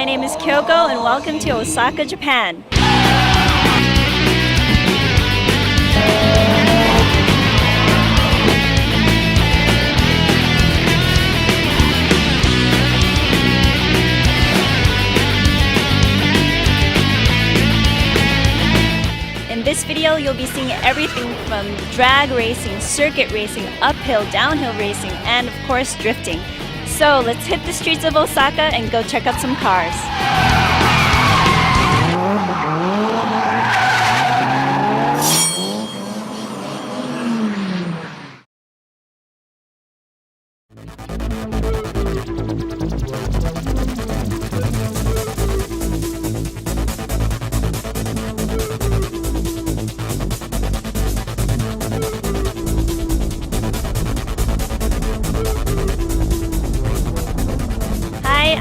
my name is Kyoko and welcome to Osaka, Japan. In this video, you'll be seeing everything from drag racing, circuit racing, uphill, downhill racing, and of course drifting. So let's hit the streets of Osaka and go check out some cars.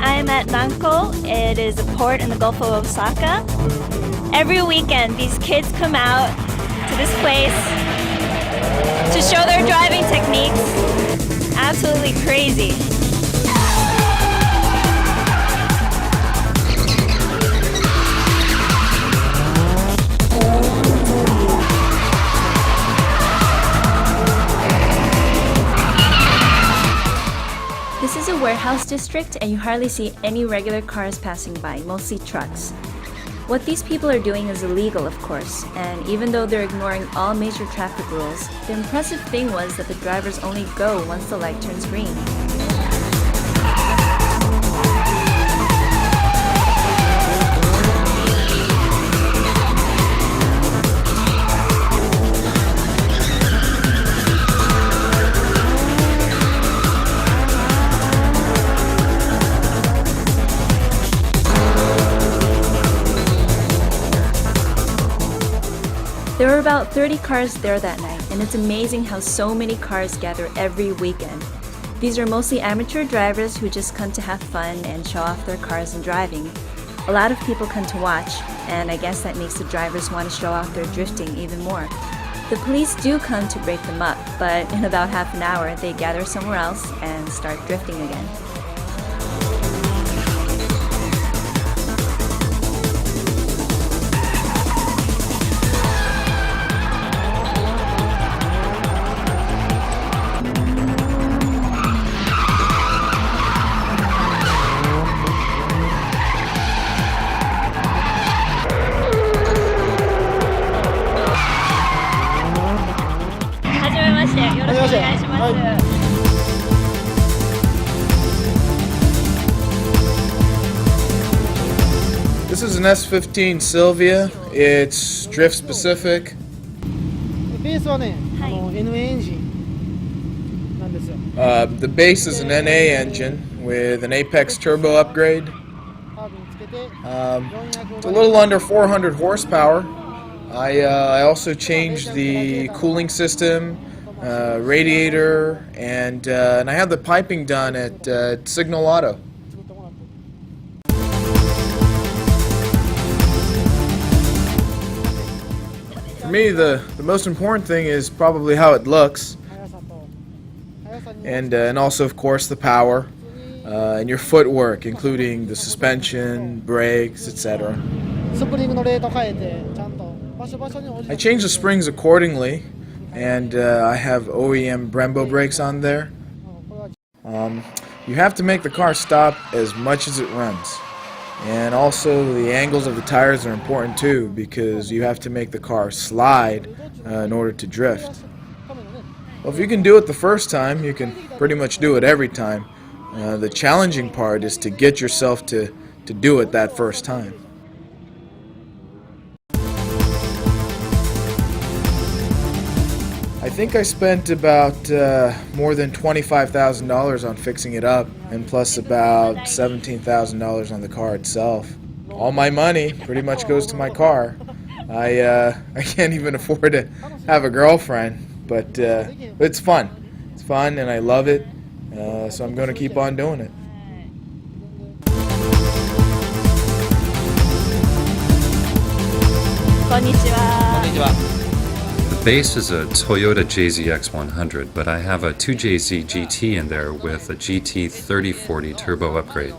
I'm at Nanko. It is a port in the Gulf of Osaka. Every weekend, these kids come out to this place to show their driving techniques. Absolutely crazy. This is a warehouse district and you hardly see any regular cars passing by, mostly trucks. What these people are doing is illegal, of course, and even though they're ignoring all major traffic rules, the impressive thing was that the drivers only go once the light turns green. There were about 30 cars there that night, and it's amazing how so many cars gather every weekend. These are mostly amateur drivers who just come to have fun and show off their cars and driving. A lot of people come to watch, and I guess that makes the drivers want to show off their drifting even more. The police do come to break them up, but in about half an hour they gather somewhere else and start drifting again. This is an S15 Sylvia. It's drift specific. The base is an NA engine with an Apex turbo upgrade. It's a little under 400 horsepower. I also changed the cooling system, radiator, and I had the piping done at Signal Auto. For me, the most important thing is probably how it looks, and also, of course, the power and your footwork, including the suspension, brakes, etc. I changed the springs accordingly, and I have OEM Brembo brakes on there. You have to make the car stop as much as it runs. And also the angles of the tires are important too, because you have to make the car slide in order to drift. Well, if you can do it the first time, you can pretty much do it every time. The challenging part is to get yourself to do it that first time. I think I spent about more than $25,000 on fixing it up, and plus about $17,000 on the car itself. All my money pretty much goes to my car. I can't even afford to have a girlfriend, but it's fun. It's fun and I love it, so I'm going to keep on doing it. Konnichiwa. The base is a Toyota JZX100, but I have a 2JZ GT in there with a GT 3040 turbo upgrade.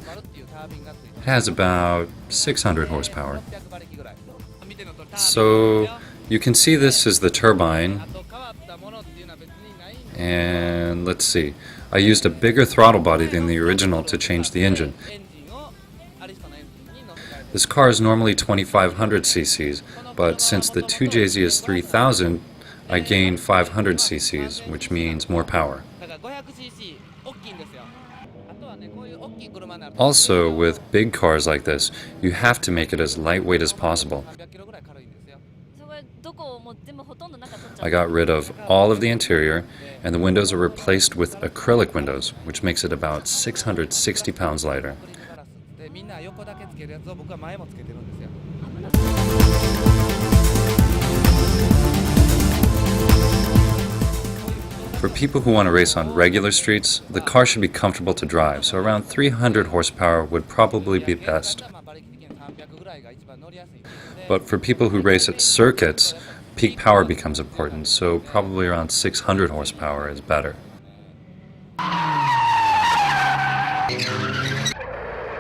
has about 600 horsepower. So you can see this is the turbine, and let's see, I used a bigger throttle body than the original to change the engine. This car is normally 2500 cc's, but since the 2JZ is 3000, I gained 500 cc's, which means more power. Also, with big cars like this, you have to make it as lightweight as possible. I got rid of all of the interior, and the windows are replaced with acrylic windows, which makes it about 660 pounds lighter. For people who want to race on regular streets, the car should be comfortable to drive, so around 300 horsepower would probably be best. But for people who race at circuits, peak power becomes important, so probably around 600 horsepower is better.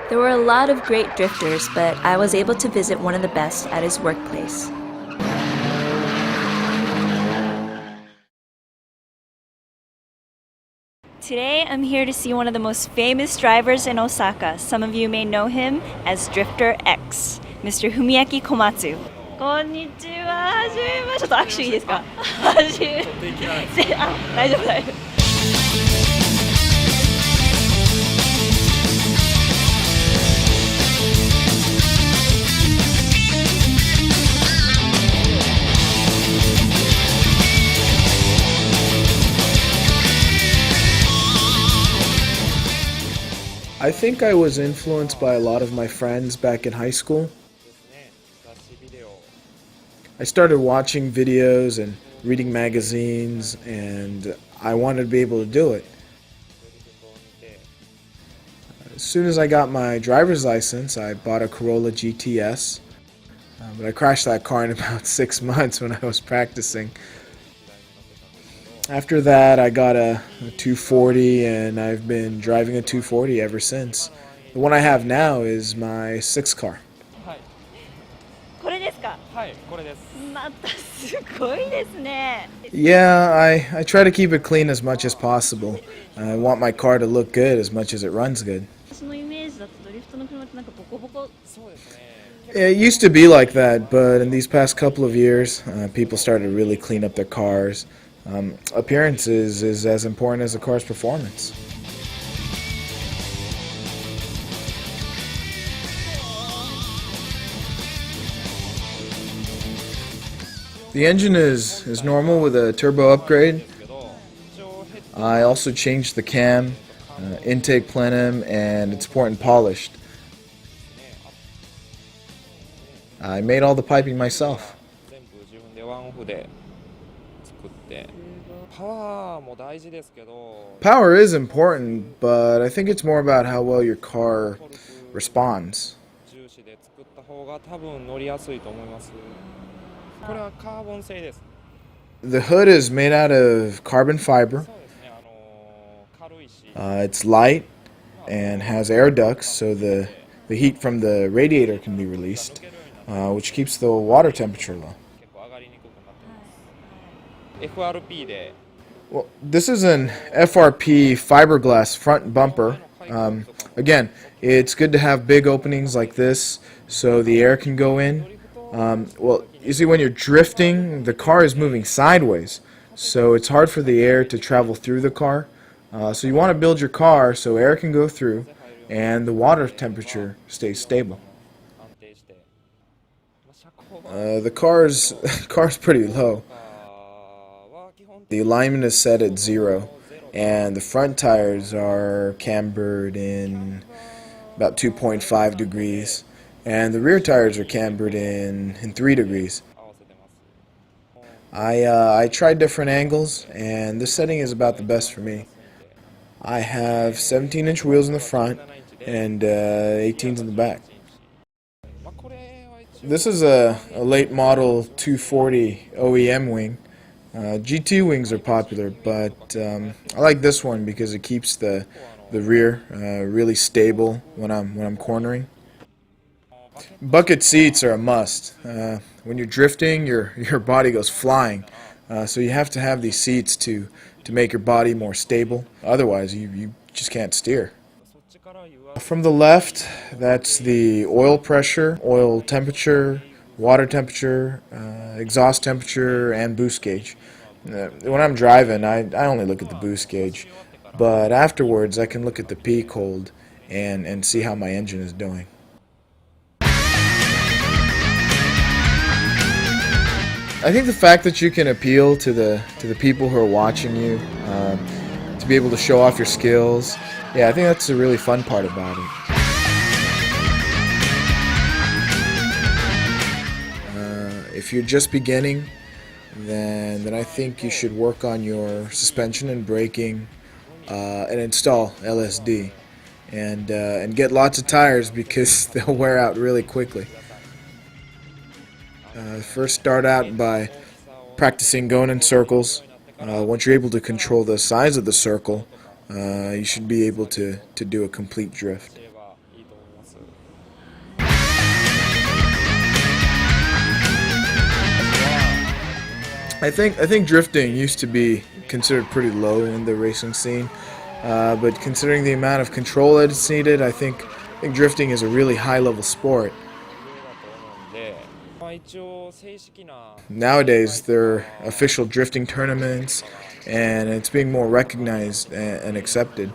There were a lot of great drifters, but I was able to visit one of the best at his workplace. Today, I'm here to see one of the most famous drivers in Osaka. Some of you may know him as Drifter X, Mr. Fumiaki Komatsu. こんにちは。はじめまして。ちょっと握手いいですか？はじめ。あ、大丈夫大丈夫。I think I was influenced by a lot of my friends back in high school. I started watching videos and reading magazines, and I wanted to be able to do it. As soon as I got my driver's license, I bought a Corolla GTS, but I crashed that car in about 6 months when I was practicing. After that, I got a 240, and I've been driving a 240 ever since. The one I have now is my 6th car. これですか？はい、これです。またすごいですね。Yeah, I try to keep it clean as much as possible. I want my car to look good as much as it runs good. 私のイメージだとドリフトの車ってなんかボコボコ。そうですね。It used to be like that, but in these past couple of years, people started to really clean up their cars. Appearances is as important as the car's performance. The engine is normal with a turbo upgrade. I also changed the cam, intake plenum, and it's port and polished. I made all the piping myself. Power is important, but I think it's more about how well your car responds. The hood is made out of carbon fiber. It's light and has air ducts, so the heat from the radiator can be released, which keeps the water temperature low. Well, this is an FRP fiberglass front bumper. Again, it's good to have big openings like this so the air can go in. Well, you see, when you're drifting, the car is moving sideways, so it's hard for the air to travel through the car. So you want to build your car so air can go through and the water temperature stays stable. The car's pretty low. The alignment is set at 0, and the front tires are cambered in about 2.5 degrees, and the rear tires are cambered in 3 degrees. I tried different angles, and this setting is about the best for me. I have 17-inch wheels in the front and 18s in the back. This is a late model 240 OEM wing. GT wings are popular, but I like this one because it keeps the rear really stable when I'm cornering. Bucket seats are a must. When you're drifting, your body goes flying. So you have to have these seats to make your body more stable. Otherwise, you just can't steer. From the left, that's the oil pressure, oil temperature, water temperature, exhaust temperature, and boost gauge. When I'm driving, I only look at the boost gauge, but afterwards I can look at the peak hold and see how my engine is doing. I think the fact that you can appeal to the people who are watching you, to be able to show off your skills, yeah, I think that's the really fun part about it. If you're just beginning, then I think you should work on your suspension and braking, and install LSD, and get lots of tires because they'll wear out really quickly. First start out by practicing going in circles. Once you're able to control the size of the circle, you should be able to do a complete drift. I think drifting used to be considered pretty low in the racing scene, but considering the amount of control that it's needed, I think drifting is a really high-level sport. Nowadays, there are official drifting tournaments, and it's being more recognized and accepted.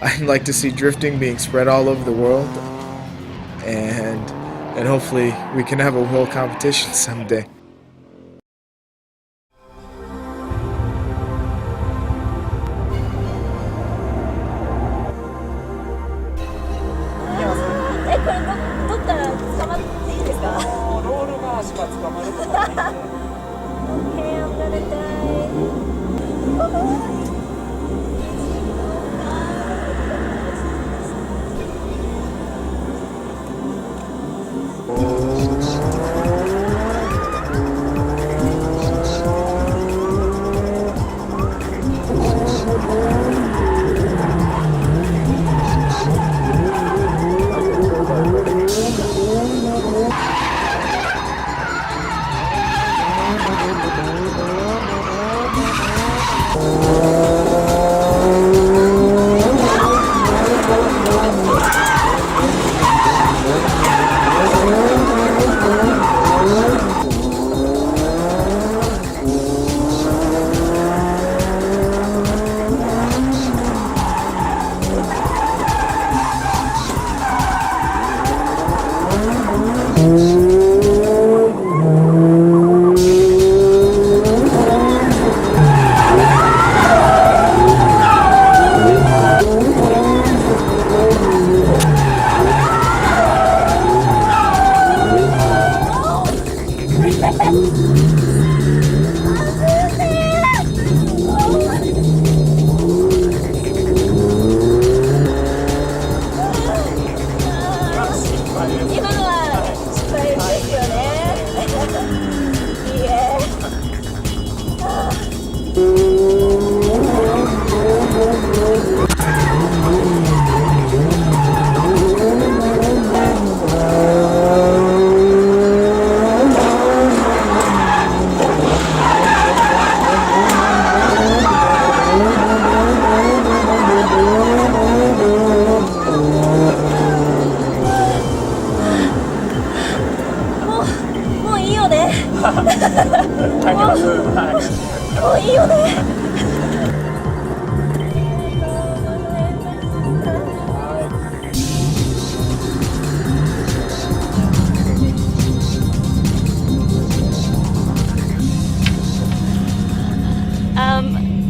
I'd like to see drifting being spread all over the world, and hopefully we can have a world competition someday. Okay, I'm gonna die.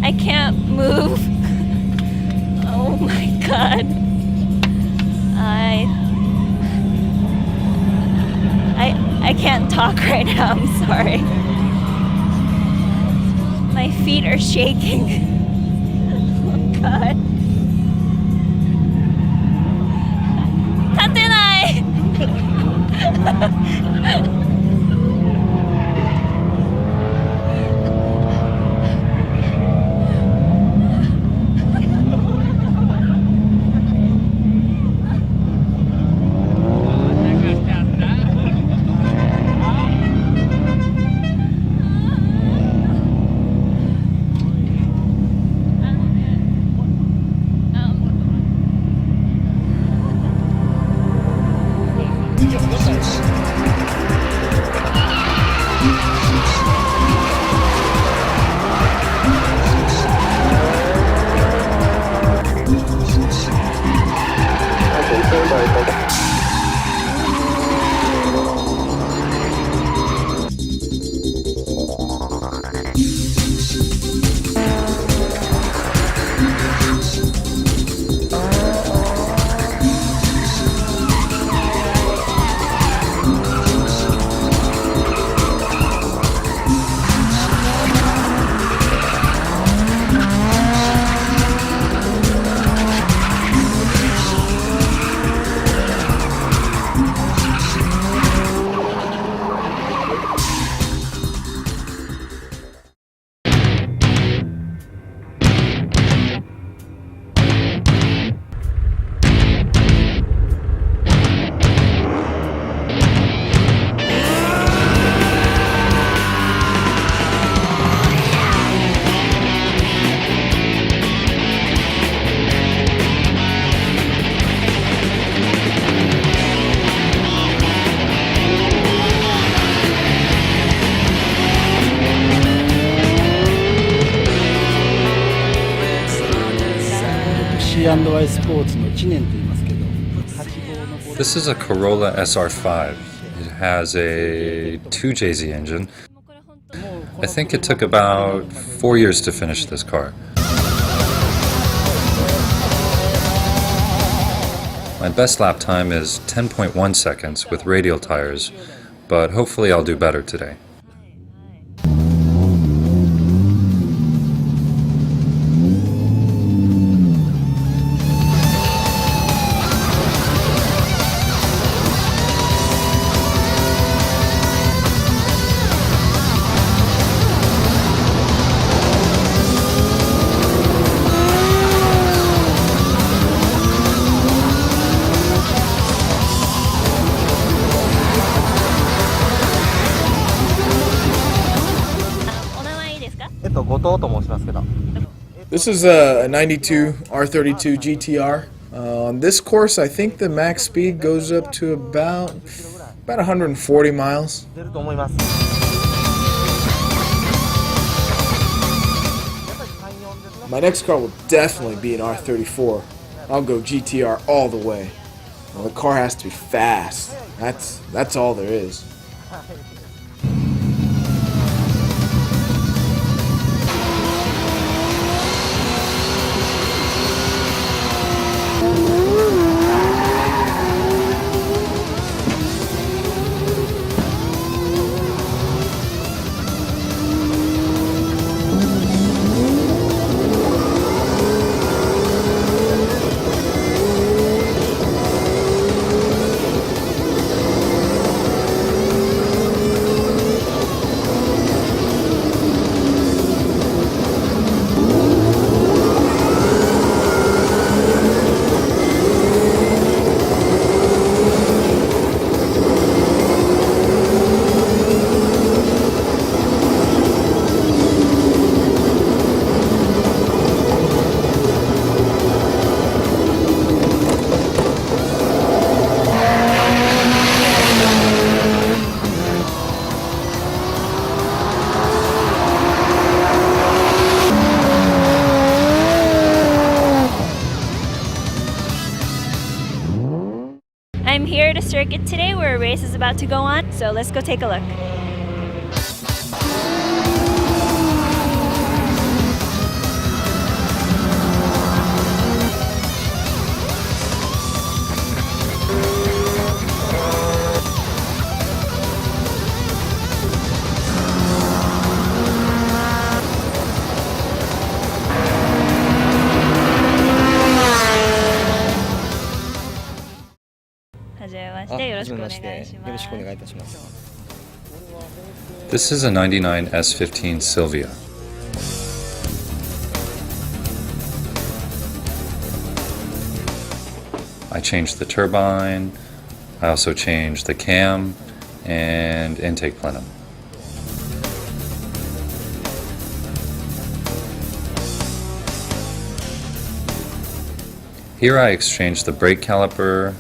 I can't move. Oh my god. I can't talk right now, I'm sorry. My feet are shaking. Oh god. 立てない。G&Y スポーツの知念と言いますけど、This is a Corolla SR5. It has a 2JZ engine. I think it took about 4 years to finish this car. My best lap time is 10.1 seconds with radial tires, but hopefully I'll do better today. This is a 92 R32 GTR. On this course, I think the max speed goes up to about 140 miles. My next car will definitely be an R34. I'll go GTR all the way. Well, the car has to be fast. That's all there is. I'm here at a circuit today where a race is about to go on, so let's go take a look. This is a 99 S15 Sylvia. I changed the turbine, I also changed the cam and intake plenum. Here I exchanged the brake caliper,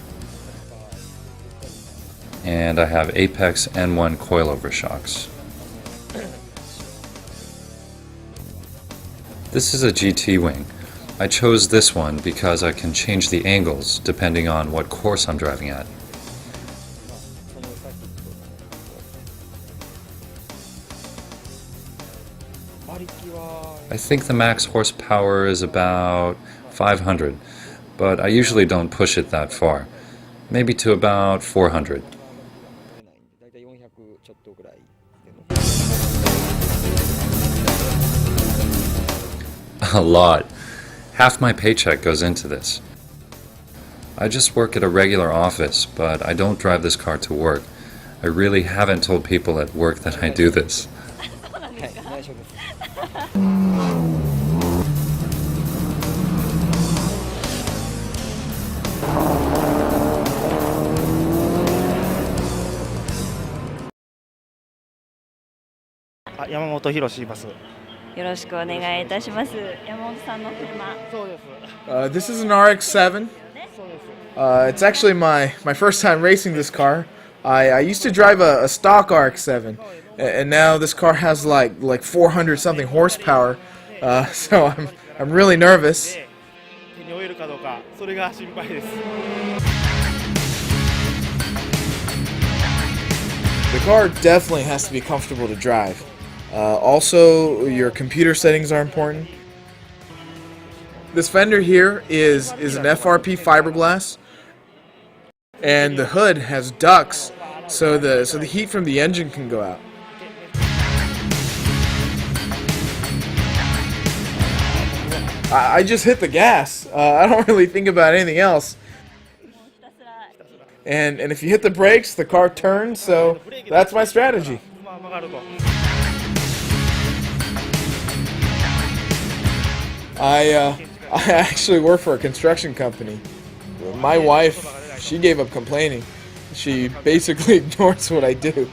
and I have Apex N1 coilover shocks. This is a GT wing. I chose this one because I can change the angles depending on what course I'm driving at. I think the max horsepower is about 500, but I usually don't push it that far, maybe to about 400. A lot. Half my paycheck goes into this. I just work at a regular office, but I don't drive this car to work. I really haven't told people at work that I do this. This is an RX-7. It's actually my first time racing this car. I used to drive a stock RX-7, and now this car has like 400 something horsepower. So I'm really nervous. えるかどうか、それが心配です。 The car definitely has to be comfortable to drive. Also, your computer settings are important. This fender here is an FRP fiberglass, and the hood has ducts, so the heat from the engine can go out. I just hit the gas. I don't really think about anything else. And if you hit the brakes, the car turns, so that's my strategy. I actually work for a construction company. My wife, she gave up complaining. She basically ignores what I do.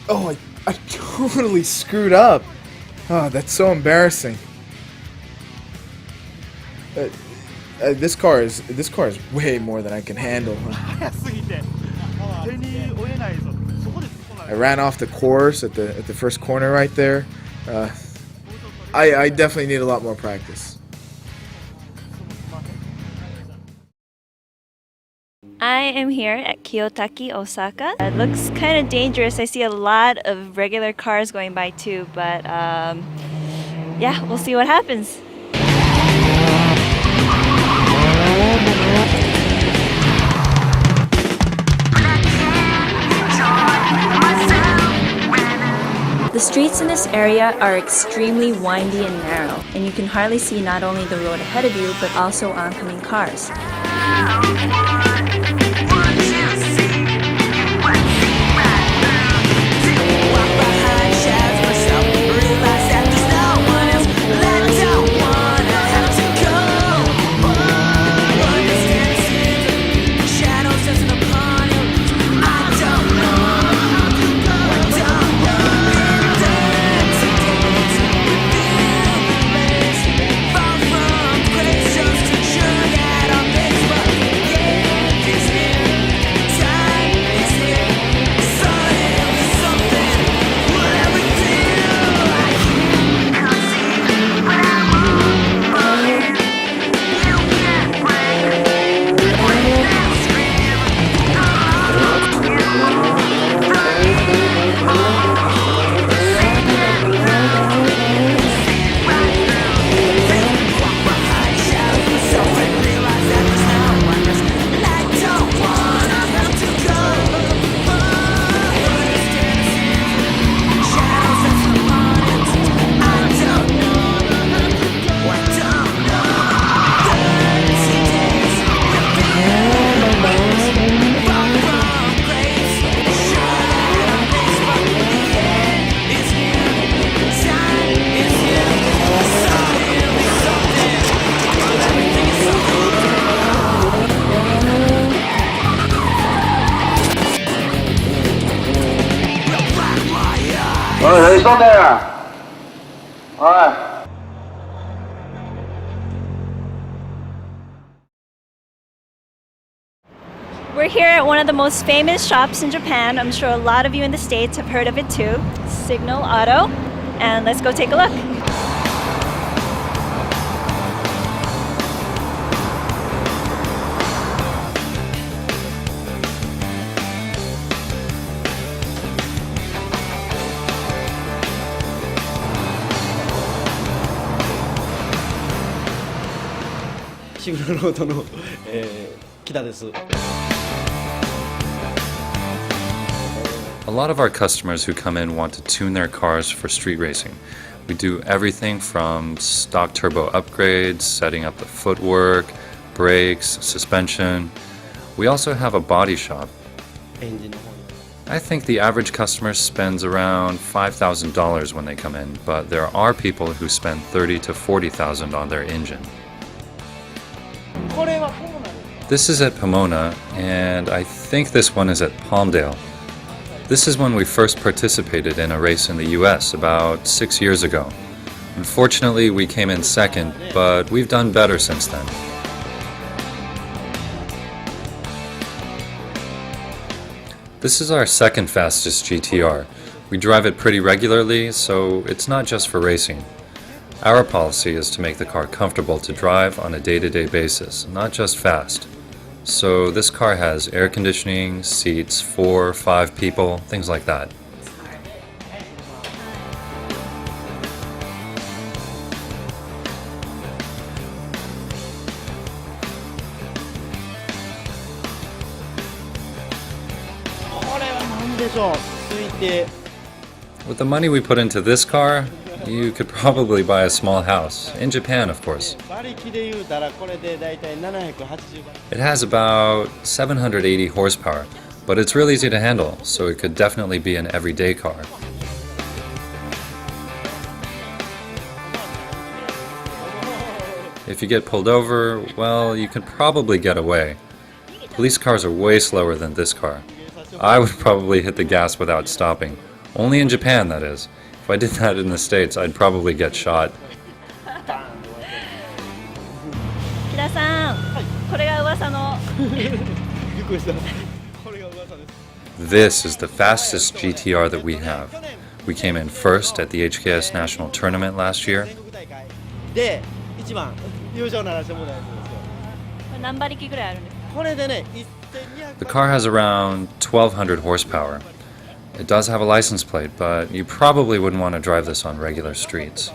Oh, I totally screwed up. Oh, that's so embarrassing. This car is way more than I can handle. 速すぎて手に負えないぞ。そこで突っ込んだ I ran off the course at the first corner right there. I definitely need a lot more practice. I am here at Kiyotaki, Osaka. It looks kind of dangerous. I see a lot of regular cars going by too, but yeah, we'll see what happens. The streets in this area are extremely windy and narrow, and you can hardly see not only the road ahead of you, but also oncoming cars. We're here at one of the most famous shops in Japan. I'm sure a lot of you in the States have heard of it too. Signal Auto. And let's go take a look. シグナルロードの、北です。A lot of our customers who come in want to tune their cars for street racing. We do everything from stock turbo upgrades, setting up the footwork, brakes, suspension. We also have a body shop. エンジンの方に I think the average customer spends around $5,000 when they come in, but there are people who spend $30,000 to $40,000 on their engine. これはポモナです。 This is at Pomona, and I think this one is at Palmdale. This is when we first participated in a race in the US about 6 years ago. Unfortunately, we came in second, but we've done better since then. This is our second fastest GTR. We drive it pretty regularly, so it's not just for racing. Our policy is to make the car comfortable to drive on a day-to-day basis, not just fast. So this car has air conditioning, seats, 4, 5 people, things like that. With the money we put into this car, you could probably buy a small house. In Japan, of course. 馬力で言うたらこれでだいたい780馬力。 It has about 780 horsepower, but it's real easy to handle, so it could definitely be an everyday car. If you get pulled over, well, you can probably get away. Police cars are way slower than this car. I would probably hit the gas without stopping. Only in Japan, that is. If I did that in the States, I'd probably get shot. 木田さん、これが噂の。びっくりした。これが噂です。 This is the fastest GTR that we have. We came in first at the HKS National Tournament last year. 全国大会で一番優勝ならしてもらえるんですよ。これ何馬力ぐらいあるんですか？これでね、 The car has around 1,200 horsepower. It does have a license plate, but you probably wouldn't want to drive this on regular streets.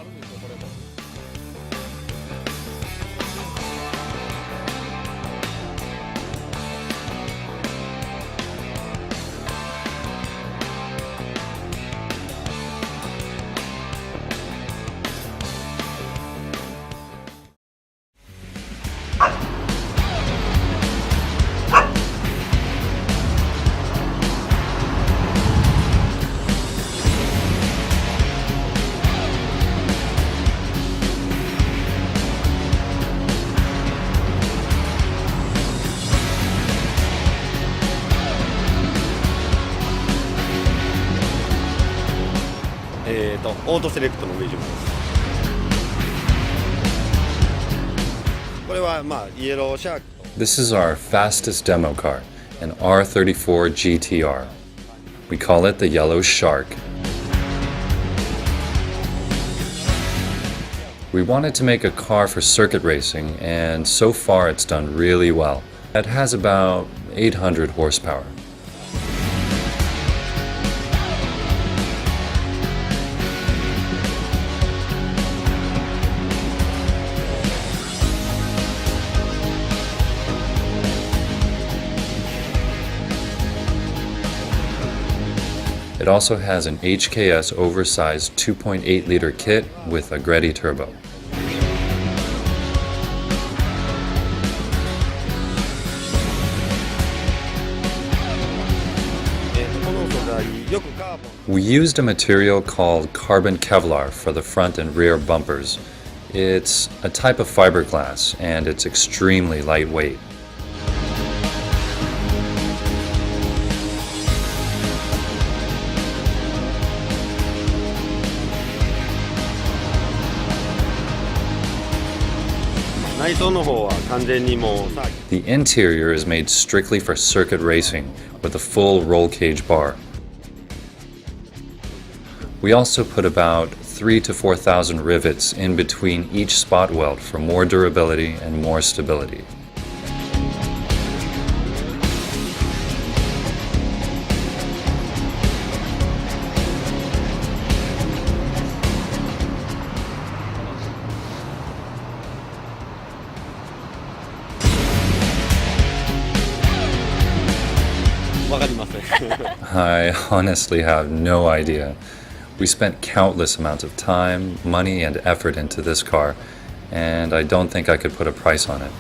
オートセレクトのウェイジムです。これはまあイエローシャーク。 This is our fastest demo car, an R34 GTR. We call it the Yellow Shark. We wanted to make a car for circuit racing, and so far it's done really well. It has about 800 horsepower. It also has an HKS oversized 2.8-liter kit with a Greddy turbo. We used a material called carbon Kevlar for the front and rear bumpers. It's a type of fiberglass, and it's extremely lightweight. The interior is made strictly for circuit racing with a full roll cage bar. We also put about 3,000 to 4,000 rivets in between each spot weld for more durability and more stability. I honestly have no idea. We spent countless amounts of time, money, and effort into this car, and I don't think I could put a price on it.